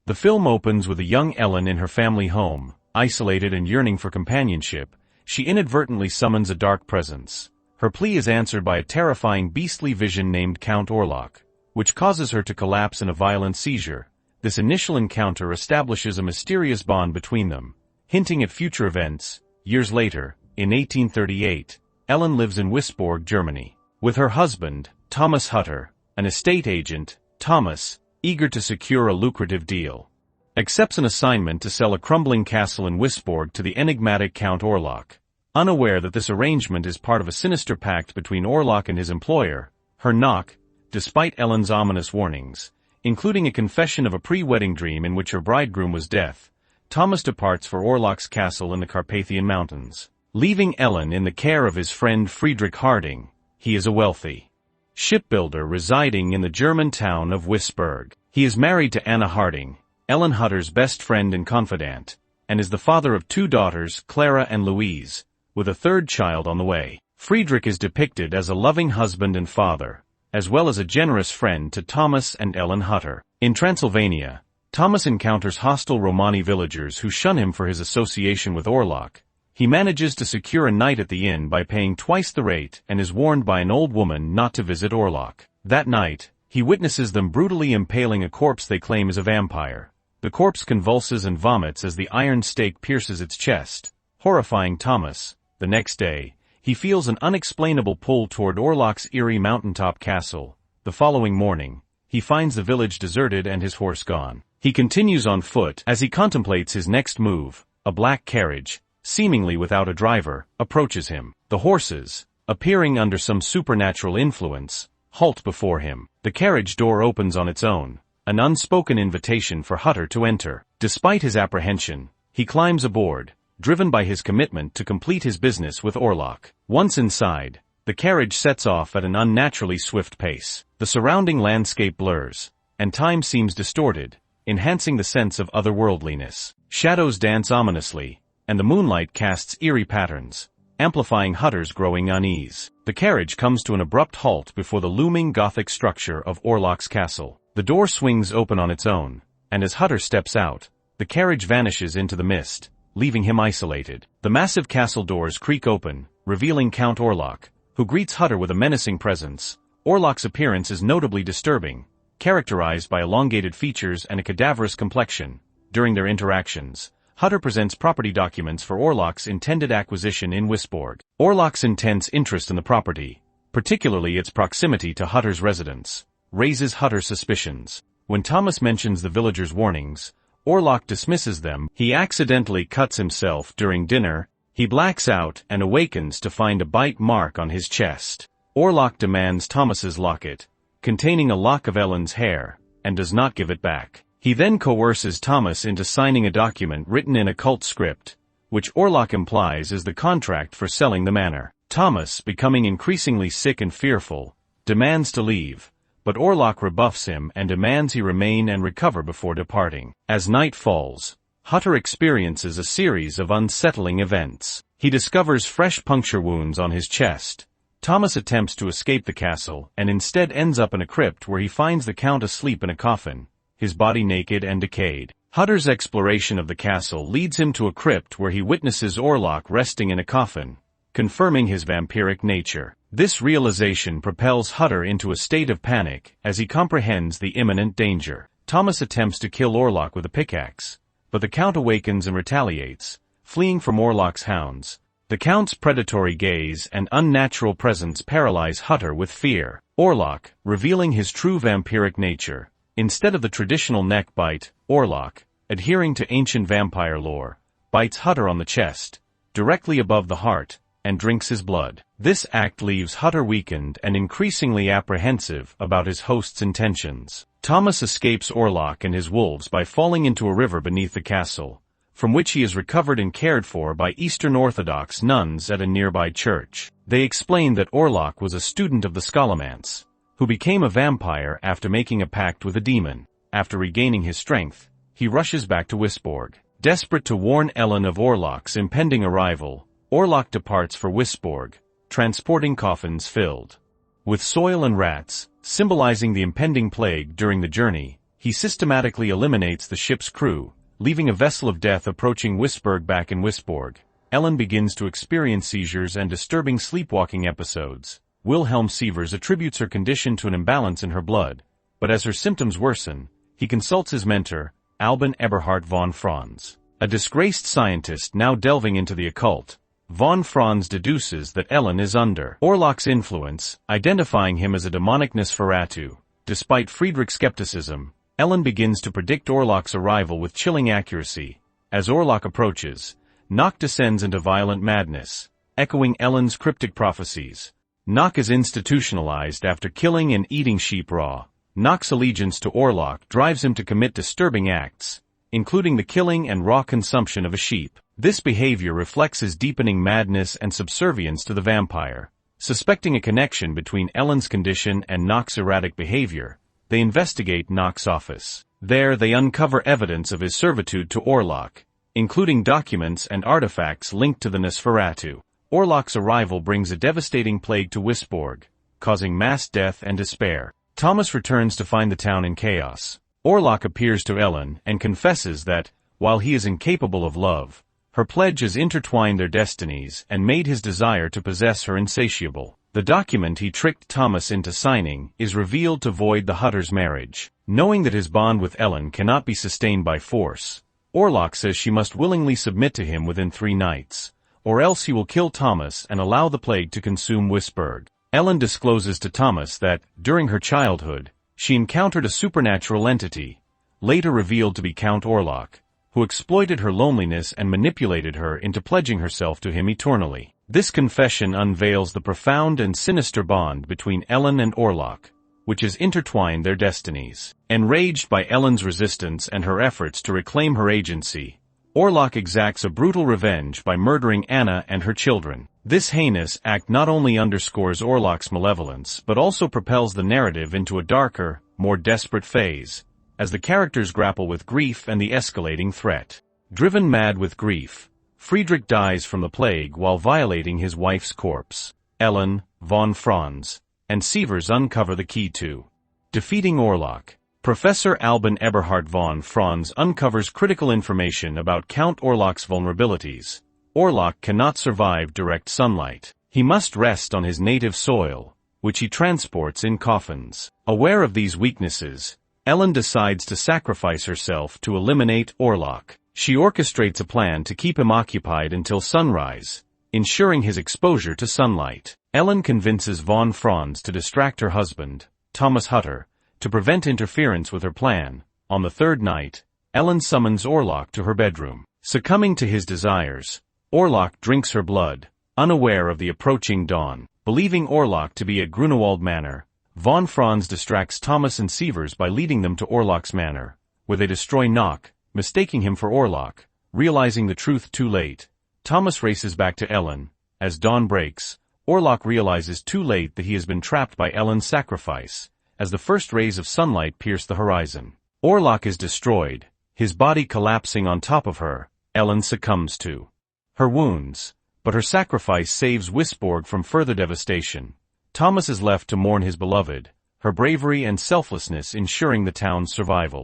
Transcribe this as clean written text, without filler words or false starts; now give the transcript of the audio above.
The film opens with a young Ellen in her family home, isolated and yearning for companionship. She inadvertently summons a dark presence. Her plea is answered by a terrifying beastly vision named Count Orlok, which causes her to collapse in a violent seizure. This initial encounter establishes a mysterious bond between them, hinting at future events. Years later, in 1838, Ellen lives in Wisborg, Germany, with her husband, Thomas Hutter, an estate agent. Thomas, eager to secure a lucrative deal, accepts an assignment to sell a crumbling castle in Wisborg to the enigmatic Count Orlok, unaware that this arrangement is part of a sinister pact between Orlok and his employer. Her knock, despite Ellen's ominous warnings, including a confession of a pre-wedding dream in which her bridegroom was death. Thomas departs for Orlok's castle in the Carpathian Mountains, leaving Ellen in the care of his friend Friedrich Harding. He is a wealthy shipbuilder residing in the German town of Wisborg. He is married to Anna Harding, Ellen Hutter's best friend and confidant, and is the father of 2 daughters, Clara and Louise, with a 3rd child on the way. Friedrich is depicted as a loving husband and father, as well as a generous friend to Thomas and Ellen Hutter. In Transylvania, Thomas encounters hostile Romani villagers who shun him for his association with Orlok. He manages to secure a night at the inn by paying twice the rate and is warned by an old woman not to visit Orlok. That night, he witnesses them brutally impaling a corpse they claim is a vampire. The corpse convulses and vomits as the iron stake pierces its chest, horrifying Thomas. The next day, he feels an unexplainable pull toward Orlok's eerie mountaintop castle. The following morning, he finds the village deserted and his horse gone. He continues on foot as he contemplates his next move. A black carriage, seemingly without a driver, approaches him. The horses, appearing under some supernatural influence, halt before him. The carriage door opens on its own, an unspoken invitation for Hutter to enter. Despite his apprehension, he climbs aboard, driven by his commitment to complete his business with Orlok. Once inside, the carriage sets off at an unnaturally swift pace. The surrounding landscape blurs, and time seems distorted, enhancing the sense of otherworldliness. Shadows dance ominously, and the moonlight casts eerie patterns, amplifying Hutter's growing unease. The carriage comes to an abrupt halt before the looming Gothic structure of Orlok's castle. The door swings open on its own, and as Hutter steps out, the carriage vanishes into the mist, leaving him isolated. The massive castle doors creak open, revealing Count Orlok, who greets Hutter with a menacing presence. Orlok's appearance is notably disturbing, characterized by elongated features and a cadaverous complexion. During their interactions, Hutter presents property documents for Orlok's intended acquisition in Wisborg. Orlok's intense interest in the property, particularly its proximity to Hutter's residence, raises Hutter's suspicions. When Thomas mentions the villagers' warnings, Orlok dismisses them. He accidentally cuts himself during dinner. He blacks out and awakens to find a bite mark on his chest. Orlok demands Thomas's locket, containing a lock of Ellen's hair, and does not give it back. He then coerces Thomas into signing a document written in occult script, which Orlok implies is the contract for selling the manor. Thomas, becoming increasingly sick and fearful, demands to leave, but Orlok rebuffs him and demands he remain and recover before departing. As night falls, Hutter experiences a series of unsettling events. He discovers fresh puncture wounds on his chest. Thomas attempts to escape the castle and instead ends up in a crypt where he finds the Count asleep in a coffin, his body naked and decayed. Hutter's exploration of the castle leads him to a crypt where he witnesses Orlok resting in a coffin, confirming his vampiric nature. This realization propels Hutter into a state of panic as he comprehends the imminent danger. Thomas attempts to kill Orlok with a pickaxe, but the Count awakens and retaliates, fleeing from Orlok's hounds. The Count's predatory gaze and unnatural presence paralyze Hutter with fear. Orlok, revealing his true vampiric nature, instead of the traditional neck bite, Orlok, adhering to ancient vampire lore, bites Hutter on the chest, directly above the heart, and drinks his blood. This act leaves Hutter weakened and increasingly apprehensive about his host's intentions. Thomas escapes Orlok and his wolves by falling into a river beneath the castle, from which he is recovered and cared for by Eastern Orthodox nuns at a nearby church. They explain that Orlok was a student of the Scholomance, who became a vampire after making a pact with a demon. After regaining his strength, he rushes back to Wisborg. Desperate to warn Ellen of Orlok's impending arrival, Orlok departs for Wisborg, transporting coffins filled with soil and rats, symbolizing the impending plague. During the journey, He systematically eliminates the ship's crew, leaving a vessel of death approaching Wisborg. Back in Wisborg, Ellen begins to experience seizures and disturbing sleepwalking episodes. Wilhelm Sievers attributes her condition to an imbalance in her blood, but as her symptoms worsen, he consults his mentor, Albin Eberhard von Franz. A disgraced scientist now delving into the occult, von Franz deduces that Ellen is under Orlock's influence, identifying him as a demonic Nosferatu. Despite Friedrich's skepticism, Ellen begins to predict Orlock's arrival with chilling accuracy. As Orlock approaches, Nock descends into violent madness, echoing Ellen's cryptic prophecies. Nock is institutionalized after killing and eating sheep raw. Nock's allegiance to Orlock drives him to commit disturbing acts, including the killing and raw consumption of a sheep. This behavior reflects his deepening madness and subservience to the vampire. Suspecting a connection between Ellen's condition and Nock's erratic behavior, they investigate Nock's office. There they uncover evidence of his servitude to Orlock, including documents and artifacts linked to the Nosferatu. Orlock's arrival brings a devastating plague to Wisborg, causing mass death and despair. Thomas returns to find the town in chaos. Orlock appears to Ellen and confesses that, while he is incapable of love, her pledge has intertwined their destinies and made his desire to possess her insatiable. The document he tricked Thomas into signing is revealed to void the Hutter's marriage. Knowing that his bond with Ellen cannot be sustained by force, Orlock says she must willingly submit to him within 3 nights, or else he will kill Thomas and allow the plague to consume Wisborg. Ellen discloses to Thomas that, during her childhood, she encountered a supernatural entity, later revealed to be Count Orlock, who exploited her loneliness and manipulated her into pledging herself to him eternally. This confession unveils the profound and sinister bond between Ellen and Orlock, which has intertwined their destinies. Enraged by Ellen's resistance and her efforts to reclaim her agency, Orlock exacts a brutal revenge by murdering Anna and her children. This heinous act not only underscores Orlock's malevolence but also propels the narrative into a darker, more desperate phase, as the characters grapple with grief and the escalating threat. Driven mad with grief, Friedrich dies from the plague while violating his wife's corpse. Ellen, von Franz, and Sievers uncover the key to defeating Orlock. Professor Albin Eberhard von Franz uncovers critical information about Count Orlock's vulnerabilities. Orlock cannot survive direct sunlight. He must rest on his native soil, which he transports in coffins. Aware of these weaknesses, Ellen decides to sacrifice herself to eliminate Orlock. She orchestrates a plan to keep him occupied until sunrise, ensuring his exposure to sunlight. Ellen convinces von Franz to distract her husband, Thomas Hutter, to prevent interference with her plan. On the 3rd night, Ellen summons Orlock to her bedroom. Succumbing to his desires, Orlock drinks her blood, unaware of the approaching dawn. Believing Orlock to be at Grunewald Manor, von Franz distracts Thomas and Sievers by leading them to Orlock's manor, where they destroy Nock, mistaking him for Orlock. Realizing the truth too late, Thomas races back to Ellen. As dawn breaks, Orlock realizes too late that he has been trapped by Ellen's sacrifice, as the first rays of sunlight pierce the horizon. Orlock is destroyed, his body collapsing on top of her. Ellen succumbs to her wounds, but her sacrifice saves Wisborg from further devastation. Thomas is left to mourn his beloved, her bravery and selflessness ensuring the town's survival.